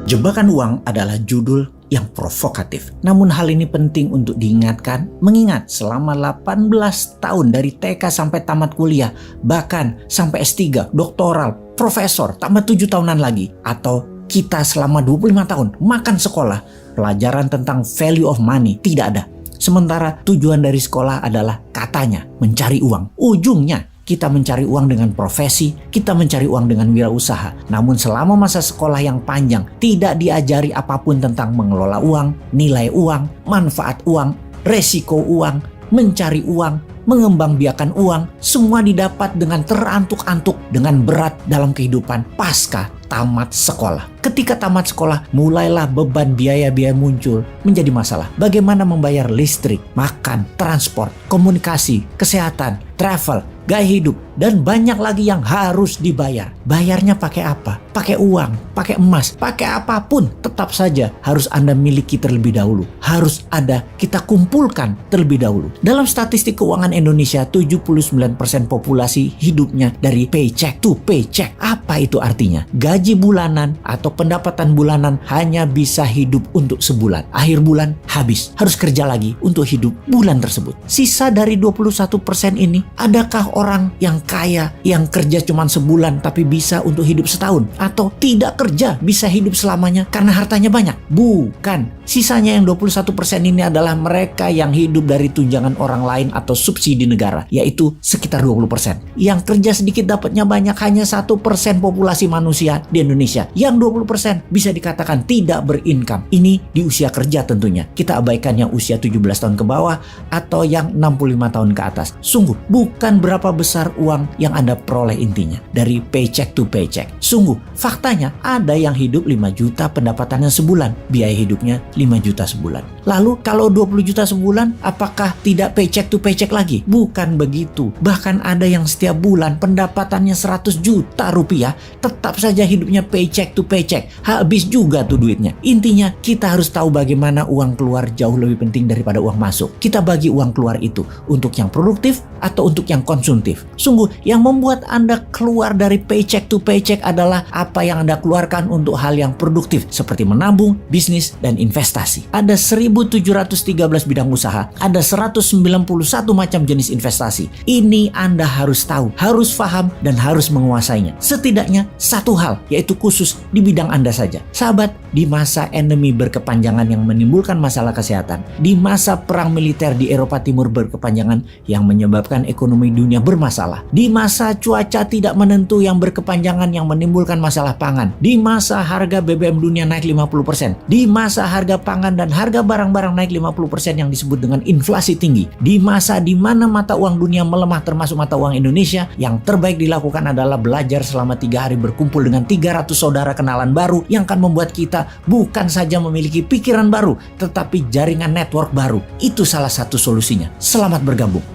Jebakan Uang adalah judul yang provokatif. Namun hal ini penting untuk diingatkan, mengingat selama 18 tahun dari TK sampai tamat kuliah, bahkan sampai S3, doktoral, profesor, tambah 7 tahunan lagi, atau kita selama 25 tahun makan sekolah, pelajaran tentang value of money tidak ada. Sementara tujuan dari sekolah adalah katanya mencari uang. Ujungnya kita mencari uang dengan profesi, kita mencari uang dengan wirausaha. Namun selama masa sekolah yang panjang, tidak diajari apapun tentang mengelola uang, nilai uang, manfaat uang, resiko uang, mencari uang, mengembangbiakan uang. Semua didapat dengan terantuk-antuk, dengan berat dalam kehidupan pasca tamat sekolah. Ketika tamat sekolah, mulailah beban biaya-biaya muncul menjadi masalah. Bagaimana membayar listrik, makan, transport, komunikasi, kesehatan, travel, gaya hidup, dan banyak lagi yang harus dibayar. Bayarnya pakai apa? Pakai uang, pakai emas, pakai apapun. Tetap saja harus Anda miliki terlebih dahulu. Harus ada kita kumpulkan terlebih dahulu. Dalam statistik keuangan Indonesia, 79% populasi hidupnya dari paycheck to paycheck. Apa itu artinya? Gaji bulanan atau pendapatan bulanan hanya bisa hidup untuk sebulan. Akhir bulan habis. Harus kerja lagi untuk hidup bulan tersebut. Sisa dari 21% ini, adakah orang yang kaya yang kerja cuma sebulan tapi bisa untuk hidup setahun? Atau tidak kerja bisa hidup selamanya karena hartanya banyak? Bukan. Sisanya yang 21% ini adalah mereka yang hidup dari tunjangan orang lain atau subsidi negara, yaitu sekitar 20%. Yang kerja sedikit dapatnya banyak, hanya 1% populasi manusia di Indonesia. Yang 20% bisa dikatakan tidak berincome. Ini di usia kerja tentunya. Kita abaikan yang usia 17 tahun ke bawah atau yang 65 tahun ke atas. Sungguh bukan berapa besar uang yang Anda peroleh intinya dari paycheck to paycheck. Sungguh faktanya ada yang hidup 5 juta pendapatannya sebulan, biaya hidupnya 5 juta sebulan. Lalu kalau 20 juta sebulan, apakah tidak paycheck to paycheck lagi? Bukan begitu. Bahkan ada yang setiap bulan pendapatannya 100 juta rupiah, tetap saja hidupnya paycheck to paycheck. Habis juga tuh duitnya. Intinya kita harus tahu bagaimana uang keluar jauh lebih penting daripada uang masuk. Kita bagi uang keluar itu untuk yang produktif atau untuk yang konsumtif. Sungguh yang membuat Anda keluar dari paycheck to paycheck adalah apa yang Anda keluarkan untuk hal yang produktif seperti menabung, bisnis, dan investasi. Ada 1713 bidang usaha, ada 191 macam jenis investasi. Ini Anda harus tahu, harus paham, dan harus menguasainya. Setidaknya satu hal, yaitu khusus di bidang Anda saja. Sahabat, di masa endemi berkepanjangan yang menimbulkan masalah kesehatan, di masa perang militer di Eropa Timur berkepanjangan yang menyebabkan ekonomi dunia bermasalah, di masa cuaca tidak menentu yang berkepanjangan yang menimbulkan masalah pangan, di masa harga BBM dunia naik 50%, di masa harga pangan dan harga barang-barang naik 50% yang disebut dengan inflasi tinggi, di masa di mana mata uang dunia melemah termasuk mata uang Indonesia, yang terbaik dilakukan adalah belajar selama 3 hari berkumpul dengan 300 saudara kenalan baru yang akan membuat kita bukan saja memiliki pikiran baru, tetapi jaringan network baru. Itu salah satu solusinya. Selamat bergabung.